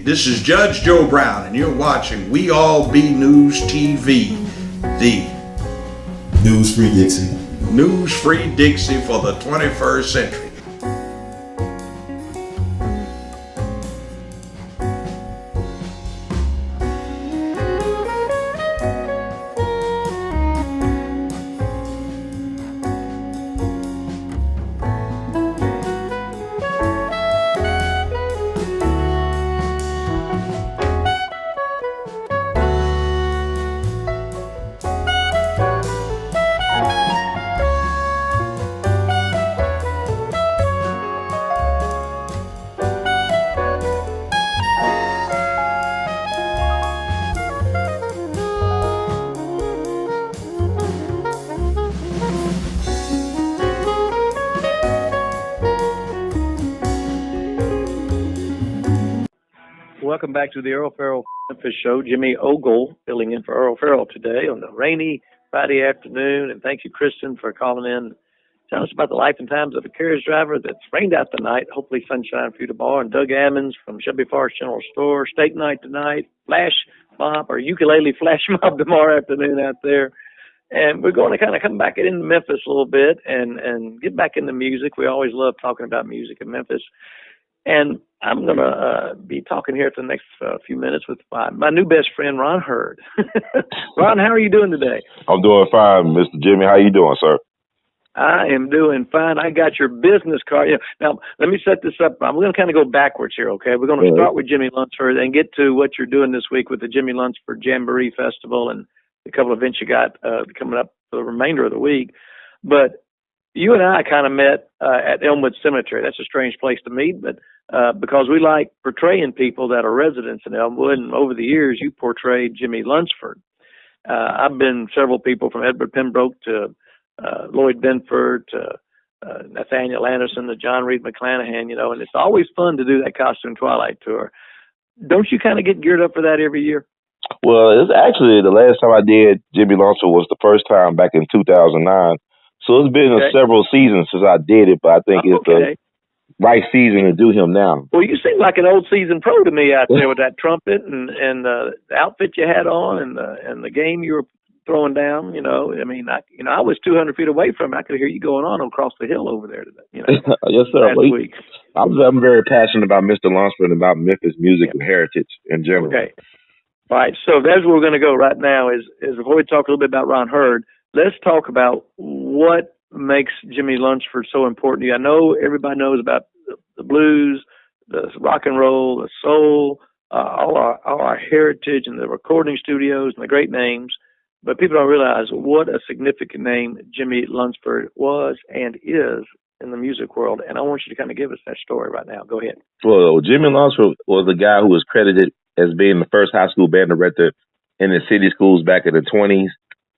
This is Judge Joe Brown, and you're watching We All Be News TV, the News-free Dixie. News-free Dixie for the 21st century. Welcome back to the Earl Farrell Memphis Show. Jimmy Ogle filling in for Earl Farrell today on the rainy Friday afternoon. And thank you, Kristen, for calling in. Tell us about the life and times of a carriage driver that's rained out tonight. Hopefully sunshine for you tomorrow. And Doug Ammons from Shelby Forest General Store. Steak night tonight. Flash mob or ukulele flash mob tomorrow afternoon out there. And we're going to kind of come back into Memphis a little bit and get back into music. We always love talking about music in Memphis. And I'm going to be talking here for the next few minutes with my new best friend, Ron Hurd. Ron, how are you doing today? I'm doing fine, Mr. Jimmy. How you doing, sir? I am doing fine. I got your business card. Now, let me set this up. I'm going to kind of go backwards here, okay? We're going to start with Jimmie LUNceford and get to what you're doing this week with the Jimmie LUNceford JamboREe Festival and a couple of events you got coming up for the remainder of the week. But you and I kind of met at Elmwood Cemetery. That's a strange place to meet, but because we like portraying people that are residents in Elmwood, and over the years you portrayed Jimmie LUNceford. I've been several people from Edward Pembroke to Lloyd Benford to Nathaniel Anderson to John Reed McClanahan, and it's always fun to do that Costume Twilight tour. Don't you kind of get geared up for that every year? Well, it's actually the last time I did Jimmie LUNceford was the first time back in 2009. So it's been several seasons since I did it, but I think it's the right season to do him now. Well, you seem like an old seasoned pro to me out there with that trumpet and the outfit you had on and the game you were throwing down. I mean, I was 200 feet away from it. I could hear you going on across the hill over there today. Yes, sir. Last week. I'm very passionate about Mr. LUNceford and about Memphis music and heritage in general. Okay. All right. So that's where we're going to go right now. Is before we talk a little bit about Ron Hurd, let's talk about what makes Jimmie LUNceford so important to you. I know everybody knows about the blues, the rock and roll, the soul, all our heritage and the recording studios and the great names, but people don't realize what a significant name Jimmie LUNceford was and is in the music world. And I want you to kind of give us that story right now. Go ahead. Well, Jimmie LUNceford was the guy who was credited as being the first high school band director in the city schools back in the 1920s.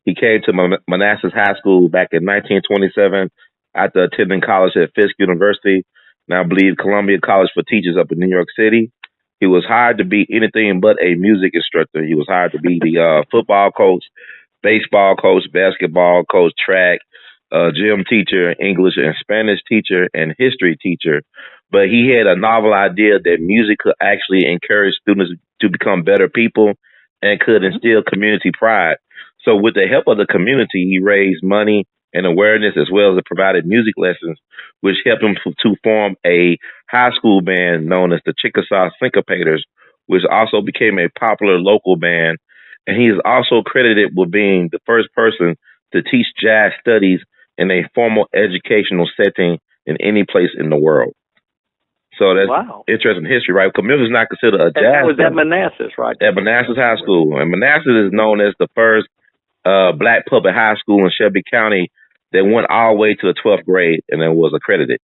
He came to Manassas High School back in 1927 after attending college at Fisk University, and I believe Columbia College for Teachers up in New York City. He was hired to be anything but a music instructor. He was hired to be the football coach, baseball coach, basketball coach, track, gym teacher, English and Spanish teacher, and history teacher. But he had a novel idea that music could actually encourage students to become better people and could instill community pride. So with the help of the community, he raised money and awareness as well as provided music lessons, which helped him to form a high school band known as the Chickasaw Syncopators, which also became a popular local band. And he is also credited with being the first person to teach jazz studies in a formal educational setting in any place in the world. So that's interesting history, right? Because Memphis is not considered a jazz. That was at Manassas, right? At Manassas High School. And Manassas is known as the first black public high school in Shelby County that went all the way to the 12th grade and then was accredited.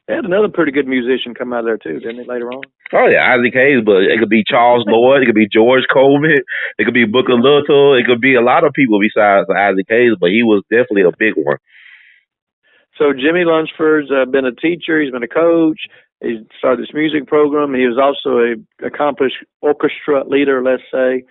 They had another pretty good musician come out of there, too, didn't they, later on? Oh, yeah, Isaac Hayes, but it could be Charles Lloyd, it could be George Coleman, it could be Booker Little, it could be a lot of people besides Isaac Hayes, but he was definitely a big one. So Jimmie LUNceford's been a teacher, he's been a coach, he started this music program, he was also an accomplished orchestra leader, let's say.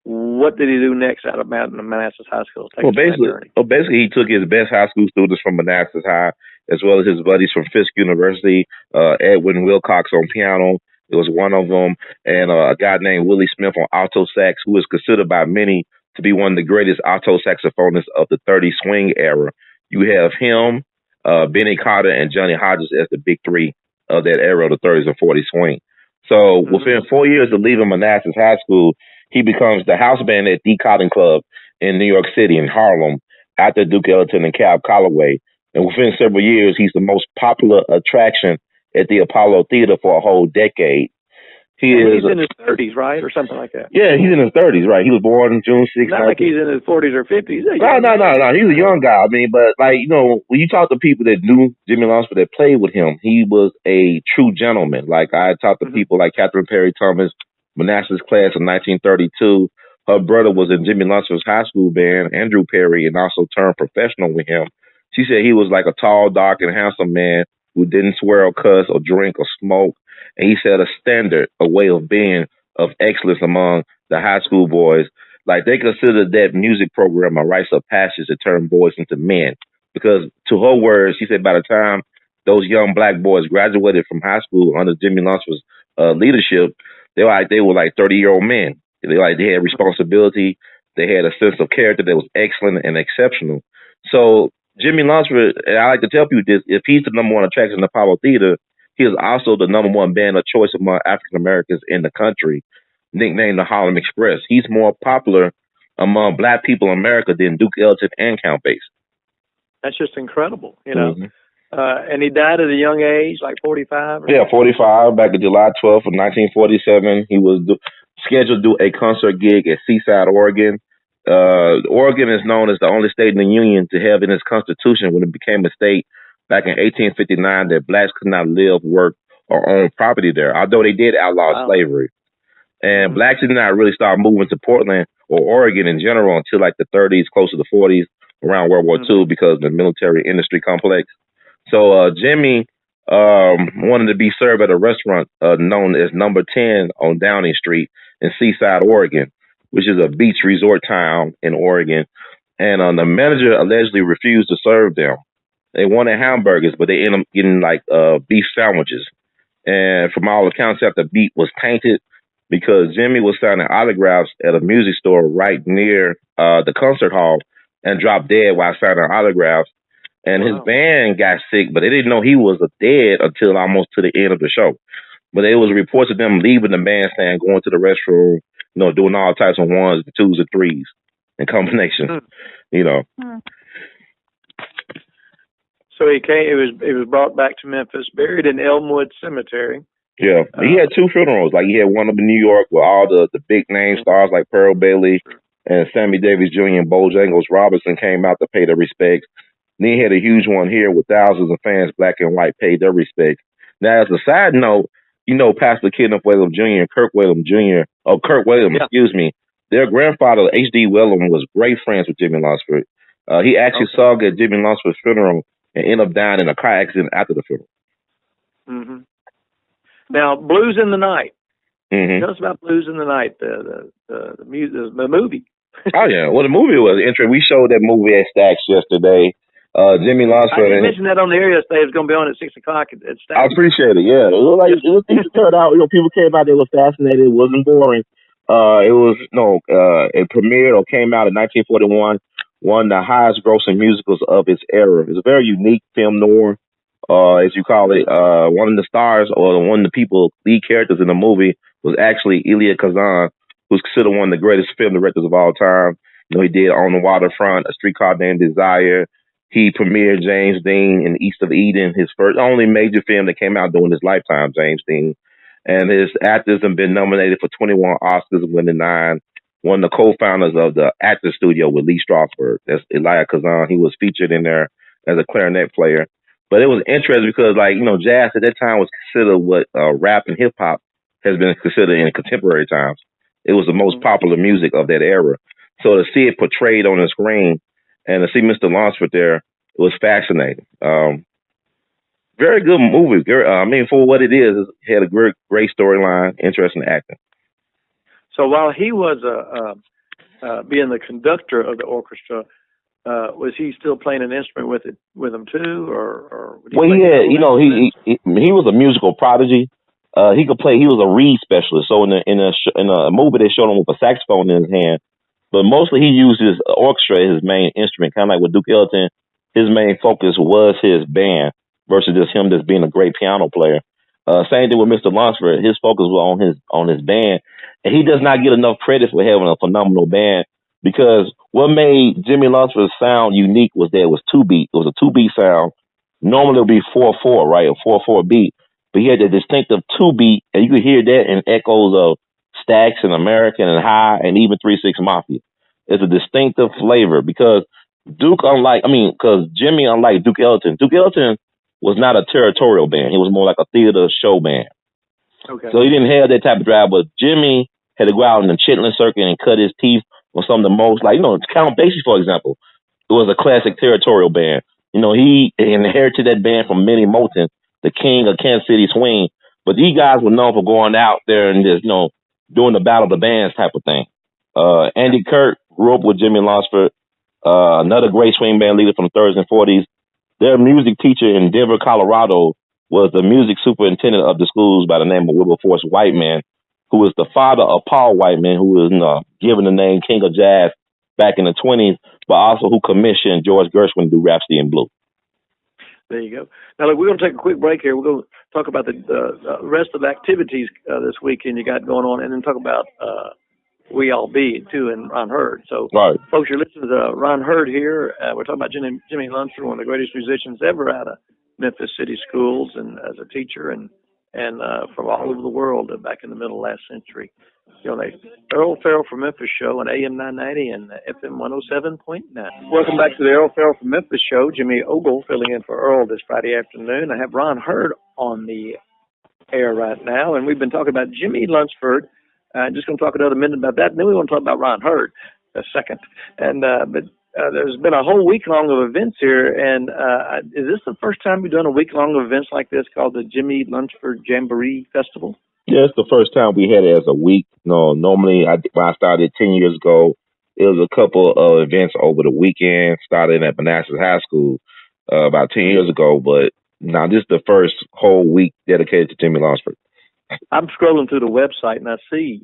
What did he do next out of Manassas High School? Basically, he took his best high school students from Manassas High, as well as his buddies from Fisk University, Edwin Wilcox on piano, It was one of them, and a guy named Willie Smith on alto sax, who is considered by many to be one of the greatest alto saxophonists of the 30s swing era. You have him, Benny Carter, and Johnny Hodges as the big three of that era of the 30s and 40s swing. So within 4 years of leaving Manassas High School, he becomes the house band at D Cotton Club in New York City, in Harlem, after Duke Ellington and Cab Calloway. And within several years, he's the most popular attraction at the Apollo Theater for a whole decade. He's in his 30s, right, or something like that. Yeah, he's in his 30s, right? He was born June 6th. Not like he's in his 40s or 50s. No. He's a young guy. I mean, but like, you know, when you talk to people that knew Jimmie LUNceford, that played with him, he was a true gentleman. Like, I talked to people like Catherine Perry Thomas, Manassas class of 1932. Her brother was in Jimmie LUNceford's high school band, Andrew Perry, and also turned professional with him. She said he was like a tall, dark, and handsome man who didn't swear or cuss or drink or smoke. And he set a standard, a way of being of excellence among the high school boys. Like, they considered that music program a rites of passage to turn boys into men. Because to her words, she said by the time those young black boys graduated from high school under Jimmie LUNceford's leadership, they were like 30-year-old men. They had responsibility. They had a sense of character that was excellent and exceptional. So Jimmie LUNceford, and I like to tell people this, if he's the number one attraction in the Apollo Theater, he is also the number one band of choice among African Americans in the country, nicknamed the Harlem Express. He's more popular among black people in America than Duke Ellington and Count Basie. That's just incredible, you know. And he died at a young age, like 45? Yeah, 45, back on July 12th of 1947. He was scheduled to do a concert gig at Seaside, Oregon. Oregon is known as the only state in the Union to have in its constitution, when it became a state back in 1859, that blacks could not live, work, or own property there, although they did outlaw slavery. And blacks did not really start moving to Portland or Oregon in general until like the 30s, close to the 40s, around World War II, because of the military industry complex. So Jimmie wanted to be served at a restaurant known as Number 10 on Downing Street in Seaside, Oregon, which is a beach resort town in Oregon. And the manager allegedly refused to serve them. They wanted hamburgers, but they ended up getting like beef sandwiches. And from all accounts, the beef was tainted because Jimmie was signing autographs at a music store right near the concert hall and dropped dead while signing autographs. And his band got sick, but they didn't know he was dead until almost to the end of the show. But it was reports of them leaving the bandstand, going to the restroom, you know, doing all types of ones, twos, and threes and combinations, you know. So he came. It was brought back to Memphis, buried in Elmwood Cemetery. Yeah, he had two funerals. Like, he had one up in New York with all the big name stars like Pearl Bailey and Sammy Davis Jr. and Bojangles Robinson came out to pay their respects. And then he had a huge one here with thousands of fans, black and white, paid their respects. Now, as a side note, you know, Pastor Kenneth Whalum Jr. and Kirk Whalum Jr. Oh, Kirk Whalum, excuse me. Their grandfather, H.D. Whalum, was great friends with Jimmie LUNceford. He actually sung at Jimmie LUNceford's funeral and ended up dying in a car accident after the funeral. Now, Blues in the Night. Mm-hmm. Tell us about Blues in the Night, the movie. Oh, yeah. Well, the movie was interesting. We showed that movie at Stax yesterday. Jimmie LUNceford. I mentioned that on the air yesterday. It was going to be on at 6 o'clock at Stax. I appreciate it. Yeah, it was like it turned out. You know, people came out. They were fascinated. It wasn't boring. It premiered or came out in 1941. One of the highest grossing musicals of its era. It's a very unique film noir, as you call it. One of the stars, or one of the lead characters in the movie, was actually Elia Kazan, who's considered one of the greatest film directors of all time. You know, he did On the Waterfront, A Streetcar Named Desire. He premiered James Dean in East of Eden, his only major film that came out during his lifetime, James Dean. And his actors have been nominated for 21 Oscars, winning 9. One of the co-founders of the Actor Studio with Lee Strasberg. That's Elia Kazan. He was featured in there as a clarinet player. But it was interesting because, like, you know, jazz at that time was considered what rap and hip-hop has been considered in contemporary times. It was the most popular music of that era. So to see it portrayed on the screen and to see Mr. LUNceford there, it was fascinating. Very good movie. I mean, for what it is, it had a great storyline, interesting acting. So while he was being the conductor of the orchestra, was he still playing an instrument with them too, or? Well, he was a musical prodigy. he could play. He was a reed specialist. So in a movie, they showed him with a saxophone in his hand. But mostly he used his orchestra as his main instrument, kind of like with Duke Ellington. His main focus was his band versus just him just being a great piano player. Same thing with Mr. Lunsford. His focus was on his band, and he does not get enough credit for having a phenomenal band because what made Jimmie LUNceford sound unique was that it was two beat. It was a 2-beat sound. Normally it would be 4/4, right, a 4/4 beat, but he had the distinctive 2-beat, and you could hear that in echoes of Stax and American and High and even 3-6 Mafia. It's a distinctive flavor because because Jimmy, unlike Duke Ellington was not a territorial band. He was more like a theater show band. Okay. So he didn't have that type of drive, but Jimmy had to go out in the Chitlin circuit and cut his teeth on some of the most, Count Basie, for example. It was a classic territorial band. He inherited that band from Minnie Moulton, the king of Kansas City swing. But these guys were known for going out there and just, doing the battle of the bands type of thing. Andy Kirk grew up with Jimmie LUNceford, another great swing band leader from the 30s and 40s. Their music teacher in Denver, Colorado, was the music superintendent of the schools by the name of Wilberforce Whiteman, who was the father of Paul Whiteman, who was given the name King of Jazz back in the 20s, but also who commissioned George Gershwin to do Rhapsody in Blue. There you go. Now, look, we're going to take a quick break here. We're going to talk about the rest of the activities this weekend you got going on, and then talk about We All Be, too, and Ron Hurd. So, right. Folks, you're listening to Ron Hurd here. We're talking about Jimmie LUNceford, one of the greatest musicians ever out of Memphis City Schools and as a teacher and from all over the world back in the middle of last century. The Earl Farrell from Memphis show on AM 990 and FM 107.9. Welcome back to the Earl Farrell from Memphis show. Jimmy Ogle filling in for Earl this Friday afternoon. I have Ron Hurd on the air right now, and we've been talking about Jimmie LUNceford. Just going to talk another minute about that, and then we want to talk about Ron Hurd a second. And but there's been a whole week long of events here, and is this the first time you've done a week long of events like this called the Jimmie LUNceford JamboREe Festival? Yeah, it's the first time we had it as a week. Normally when I started 10 years ago, it was a couple of events over the weekend, started at Manassas High School about 10 years ago, but now this is the first whole week dedicated to Jimmie LUNceford. I'm scrolling through the website and I see,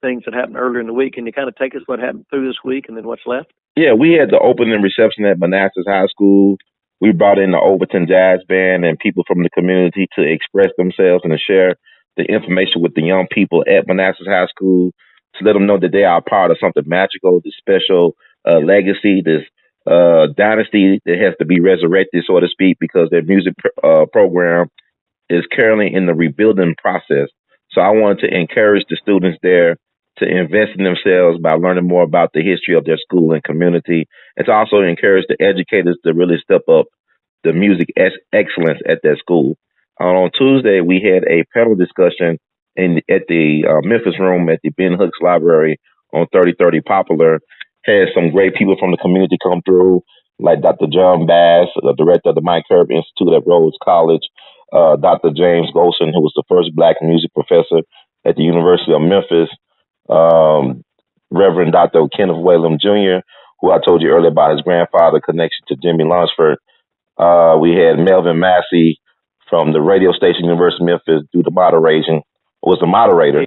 things that happened earlier in the week. Can you kind of take us what happened through this week and then what's left? Yeah, we had the opening reception at Manassas High School. We brought in the Overton Jazz Band and people from the community to express themselves and to share the information with the young people at Manassas High School to let them know that they are a part of something magical, this special legacy, this dynasty that has to be resurrected, so to speak, because their music program is currently in the rebuilding process. So I wanted to encourage the students there to invest in themselves by learning more about the history of their school and community, and to also encourage the educators to really step up the music excellence at their school. On Tuesday, we had a panel discussion at the Memphis room at the Ben Hooks Library on 3030 Poplar. Had some great people from the community come through, like Dr. John Bass, the director of the Mike Herb Institute at Rhodes College, Dr. James Golson, who was the first black music professor at the University of Memphis, Reverend Dr. Kenneth Whalum Jr., who I told you earlier about his grandfather connection to Jimmie LUNceford. We had Melvin Massey from the radio station University of Memphis do the moderation, was the moderator.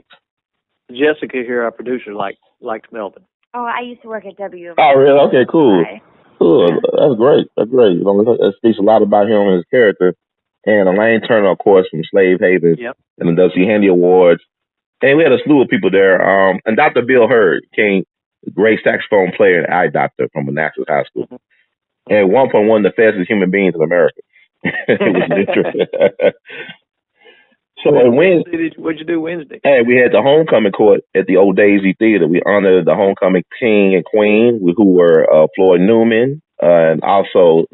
Jessica here, our producer, liked Melvin. Oh, I used to work at WM. Oh, really? Okay, cool. Hi. Cool. That's great. That's great. That speaks a lot about him and his character. And Elaine Turner, of course, from Slave Haven, and the W. Handy Awards. And we had a slew of people there. And Dr. Bill Hurd came, great saxophone player and eye doctor from Manassas High School. Mm-hmm. And 1.1 the fastest human beings in America. It was interesting. So on Wednesday, what'd you do Wednesday? Hey, we had the homecoming court at the Old Daisy Theater. We honored the homecoming king and queen, who were Floyd Newman and also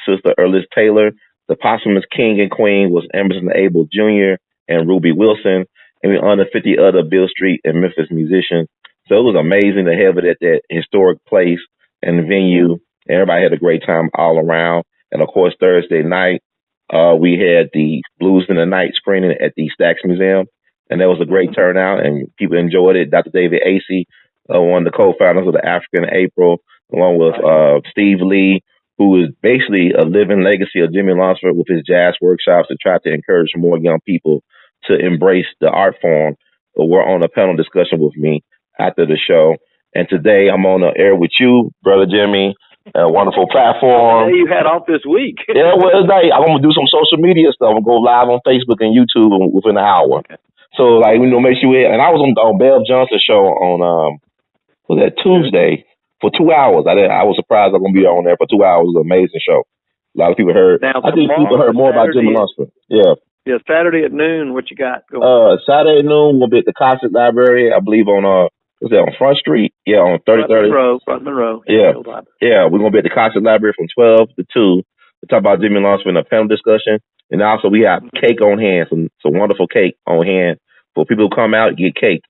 Sister Erlis Taylor. The posthumous king and queen was Emerson Abel Jr. and Ruby Wilson. And we honored 50 other Bill Street and Memphis musicians. So it was amazing to have it at that historic place and venue. Everybody had a great time all around. And of course, Thursday night, we had the Blues in the Night screening at the Stax Museum, and that was a great turnout, and people enjoyed it. Dr. David Acey, one of the co-founders of the African April, along with Steve Lee, who is basically a living legacy of Jimmie LUNceford with his jazz workshops to try to encourage more young people to embrace the art form, were on a panel discussion with me after the show. And today I'm on the air with you, Brother Jimmie. A wonderful platform. The day you had off this week. Yeah, well, I'm going to do some social media stuff. I'm going to go live on Facebook and YouTube within an hour. Okay. So, like, make sure and I was on Bev Johnson's show on, was that Tuesday for 2 hours. I was surprised I'm going to be on there for 2 hours. It was an amazing show. A lot of people heard. Now, I think people heard more about Jimmie LUNceford. Yeah. Yeah, Saturday at noon, what you got going? Saturday at noon, we'll be at the Concert Library, I believe on, what's that, on Front Street? Yeah, on 3030. Front Monroe. Yeah. Yeah, we're going to be at the Concert Library from 12 to 2 to talk about Jimmie LUNceford in a panel discussion. And also we have cake on hand, some wonderful cake on hand for people who come out, get cake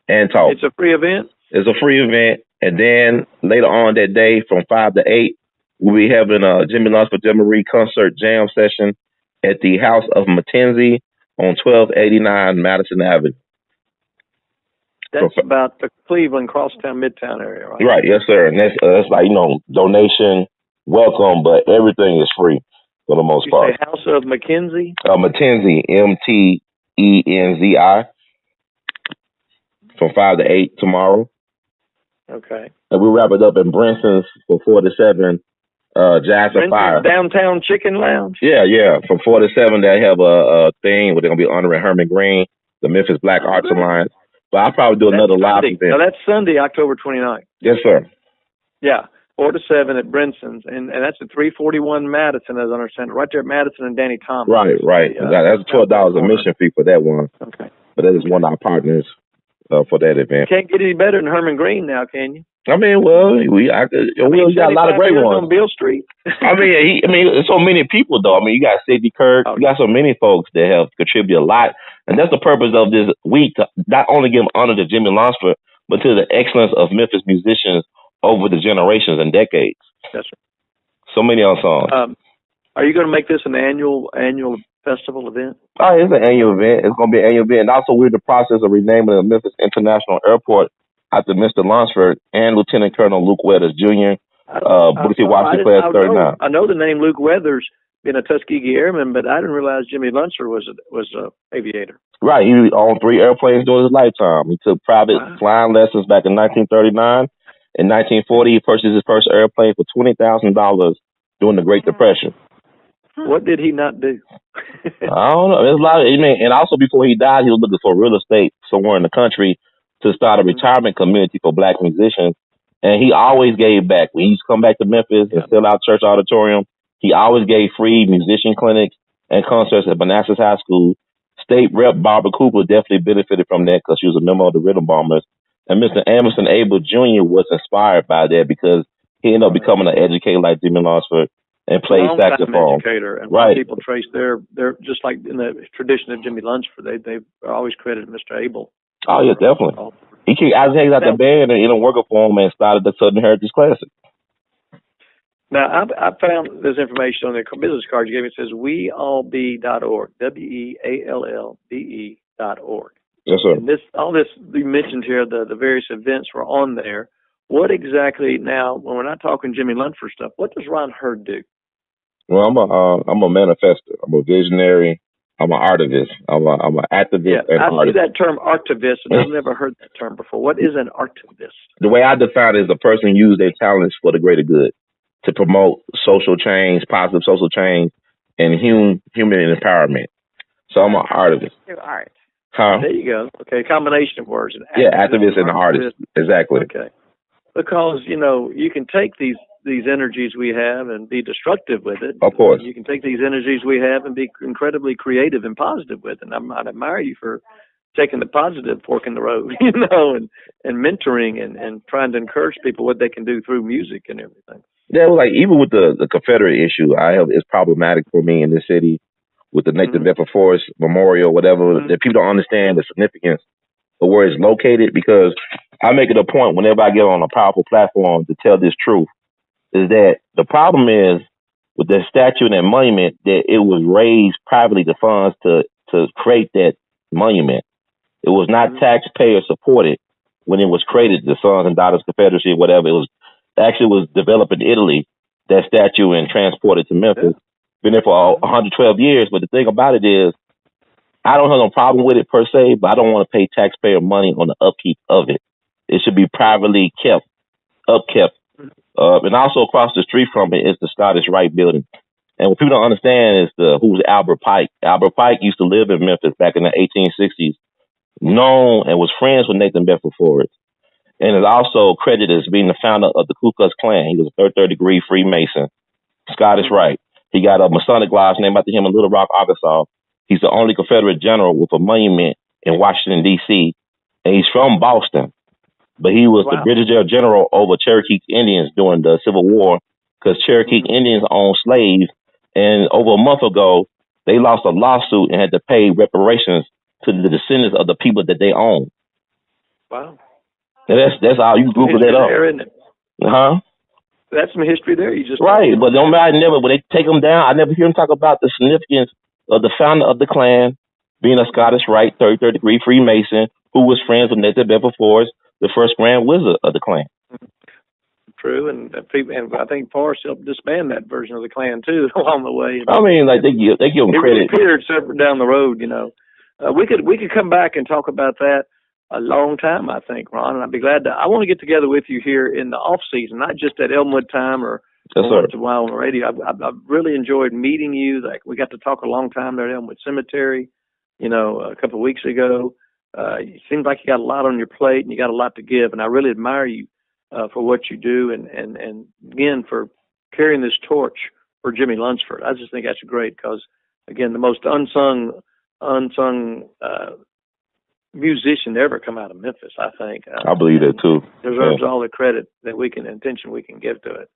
and talk. It's a free event? It's a free event. And then later on that day from 5 to 8, we'll be having a Jimmie LUNceford JamboREe concert jam session at the House of Mackenzie on 1289 Madison Avenue. That's about the Cleveland, Crosstown, Midtown area, right? Right, yes, sir. And that's like, donation, welcome, but everything is free for the most part. You say House of Mackenzie? Mackenzie, MTENZI, from 5 to 8 tomorrow. Okay. And we'll wrap it up in Brinson's from 4 to 7. Jazz and Fire. Downtown Chicken Lounge? Yeah. From 4 to 7, they have a thing where they're going to be honoring Herman Green, the Memphis Black Arts Alliance. But I'll probably do another live event. Now, that's Sunday, October 29th. Yes, sir. Yeah, 4 to 7 at Brinson's. And that's at 341 Madison, as I understand it, right there at Madison and Danny Thomas. Right. That's $12 admission fee for that one. Okay. But that is one of our partners for that event. Can't get any better than Herman Green now, can you? I mean, well, we got a lot of great ones on Beale Street. I mean, there's so many people though. I mean, you got Sidney Kirk, you got so many folks that have contributed a lot, and that's the purpose of this week to not only give honor to Jimmie LUNceford, but to the excellence of Memphis musicians over the generations and decades. That's right. So many songs. Are you going to make this an annual festival event? Oh, it's an annual event. It's going to be an annual event, and also we're in the process of renaming the Memphis International Airport after Mr. LUNceford and Lieutenant Colonel Luke Weathers Jr. Booty Washington class 39. I know the name Luke Weathers being a Tuskegee Airman, but I didn't realize Jimmie LUNceford was a aviator. Right, he owned 3 airplanes during his lifetime. He took private flying lessons back in 1939. In 1940, he purchased his first airplane for $20,000 during the Great Depression. What did he not do? I don't know. There's a lot. And also before he died, he was looking for real estate somewhere in the country to start a retirement community for Black musicians. And he always gave back. When he used to come back to Memphis and sell out Church Auditorium, he always gave free musician clinics and concerts at Manassas High School. State Rep Barbara Cooper definitely benefited from that because she was a member of the Rhythm Bombers. And Mr. Emerson Abel Jr. was inspired by that because he ended up becoming an educator like Jimmie LUNceford and played saxophone. Educator. And right. People trace they're just like in the tradition of Jimmie LUNceford, they've always credited Mr. Abel. Oh, yeah, definitely. He out the band and in working for him and started the Southern Heritage Classic. Now, I found this information on the business card you gave me. It says weallbe.org, WEALLBE.org. Yes, sir. And all this you mentioned here, the various events were on there. What exactly, now, when we're not talking Jimmie LUNceford stuff, what does Ron Hurd do? Well, I'm a manifester. I'm a visionary. I'm an artivist. I'm an activist and I artist. see that term artivist, and I've never heard that term before. What is an artivist? The way I define it is a person who uses their talents for the greater good to promote social change, positive social change, and human empowerment. So I'm an artivist. Art. Huh? There you go. Okay, combination of words. Activist and artist. Exactly. Okay. Because, you can take these energies we have and be destructive with it. Of course. You can take these energies we have and be incredibly creative and positive with it. And I admire you for taking the positive fork in the road, and mentoring and trying to encourage people what they can do through music and everything. Yeah, well, like even with the Confederate issue, it's problematic for me in this city with the Nathan Bedford Forrest Memorial, whatever, that people don't understand the significance of where it's located, because I make it a point whenever I get on a powerful platform to tell this truth, is that the problem is with that statue and that monument that it was raised privately, the funds to create that monument. It was not taxpayer supported when it was created, the Sons and Daughters Confederacy, whatever. It was developed in Italy, that statue, and transported to Memphis. Been there for 112 years. But the thing about it is, I don't have no problem with it per se, but I don't want to pay taxpayer money on the upkeep of it. It should be privately upkept. And also across the street from it is the Scottish Rite building. And what people don't understand is who's Albert Pike. Albert Pike used to live in Memphis back in the 1860s, known and was friends with Nathan Bedford Forrest, and is also credited as being the founder of the Ku Klux Klan. He was a third degree Freemason, Scottish Rite. He got a Masonic lodge named after him in Little Rock, Arkansas. He's the only Confederate general with a monument in Washington, D.C., and he's from Boston. But he was the Brigadier General over Cherokee Indians during the Civil War, because Cherokee Indians owned slaves. And over a month ago, they lost a lawsuit and had to pay reparations to the descendants of the people that they own. Wow. And that's how you Google that up. There, isn't it? Huh? That's some history there. You just right, but don't matter. When they take them down, I never hear them talk about the significance of the founder of the Klan being a Scottish Rite, third degree Freemason, who was friends with Nathan Bedford Forrest, the first Grand Wizard of the Klan. True, and I think Forrest helped disband that version of the Klan too along the way. I mean, like they give them credit. It appeared separate down the road, We could come back and talk about that a long time, I think, Ron, and I'd be glad to. I want to get together with you here in the off season, not just at Elmwood time or once in a while on the radio. I've really enjoyed meeting you. Like we got to talk a long time there at Elmwood Cemetery, a couple of weeks ago. It seems like you got a lot on your plate and you got a lot to give, and I really admire you for what you do and again for carrying this torch for Jimmie LUNceford. I just think that's great because again, the most unsung musician to ever come out of Memphis, I think. I believe that too. Deserves all the credit that we can give to it.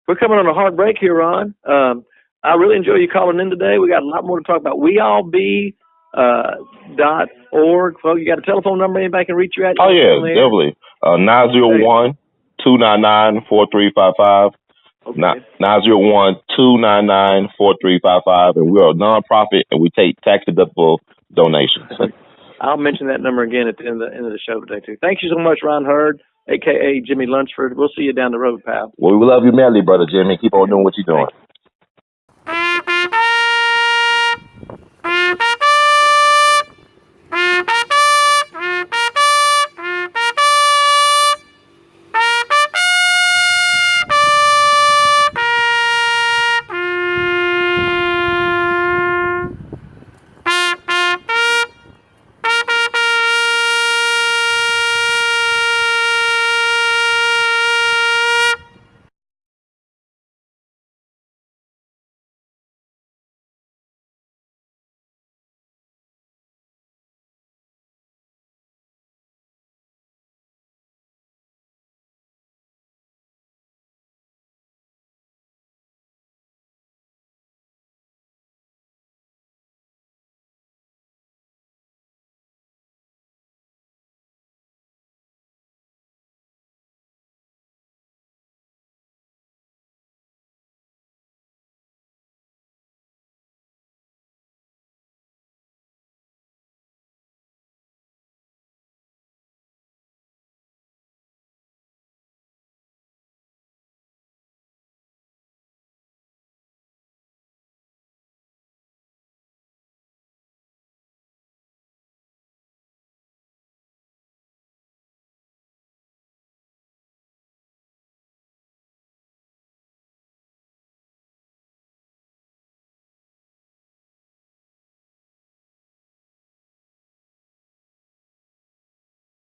We're coming on a hard break here, Ron. I really enjoy you calling in today. We got a lot more to talk about. WeAllBe.org. Well, you got a telephone number anybody can reach you at? Oh, yeah, definitely. 901-299-4355. Okay. 901-299-4355. And we're a nonprofit, and we take tax-deductible donations. I'll mention that number again at the end of the show today, too. Thank you so much, Ron Hurd, a.k.a. Jimmie LUNceford. We'll see you down the road, pal. Well, we love you madly, Brother Jimmy. Keep on doing what you're doing.